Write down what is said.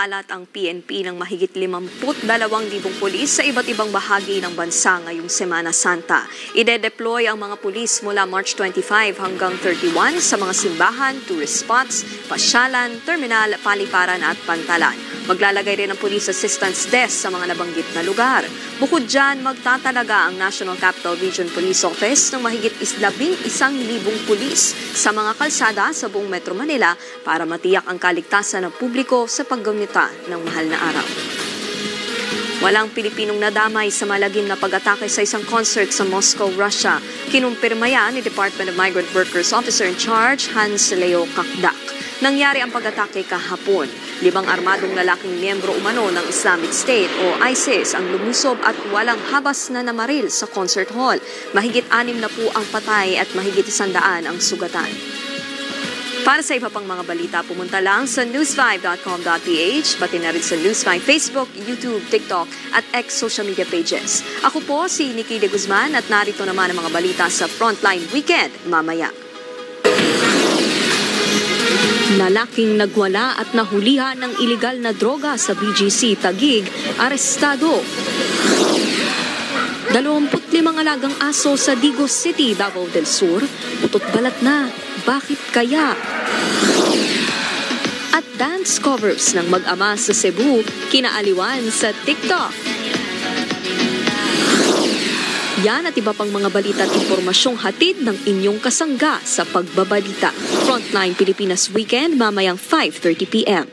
Nagpapaalat ang PNP ng mahigit 52,000 pulis sa iba't ibang bahagi ng bansa ngayong Semana Santa. Ide-deploy ang mga pulis mula March 25 hanggang 31 sa mga simbahan, tourist spots, pasyalan, terminal, paliparan at pantalan. Maglalagay rin ang Police Assistance Desk sa mga nabanggit na lugar. Bukod dyan, magtatalaga ang National Capital Region Police Office ng mahigit 11,000 pulis sa mga kalsada sa buong Metro Manila para matiyak ang kaligtasan ng publiko sa paggamita ng mahal na araw. Walang Pilipinong nadamay sa malagim na pag-atake sa isang concert sa Moscow, Russia. Kinumpirma yan ni Department of Migrant Workers Officer in Charge, Hans Leo Kakdak. Nangyari ang pag-atake kahapon. 5 armadong lalaking miyembro umano ng Islamic State o ISIS ang lumusob at walang habas na namaril sa concert hall. Mahigit 6 na po ang patay at mahigit 100 ang sugatan. Para sa iba pang mga balita, pumunta lang sa news5.com.ph, pati na rin sa News5 Facebook, YouTube, TikTok at X social media pages. Ako po si Nikki De Guzman at narito naman ang mga balita sa Frontline Weekend mamaya. Lalaking nagwala at nahulihan ng iligal na droga sa BGC Taguig, arestado. 25 alagang aso sa Digos City, Davao del Sur, putot balat na. Bakit kaya? At dance covers ng mag-ama sa Cebu, kinaaliwan sa TikTok. Yan at iba pang mga balita at impormasyong hatid ng inyong kasangga sa pagbabalita. Frontline Pilipinas Weekend mamayang 5:30 p.m.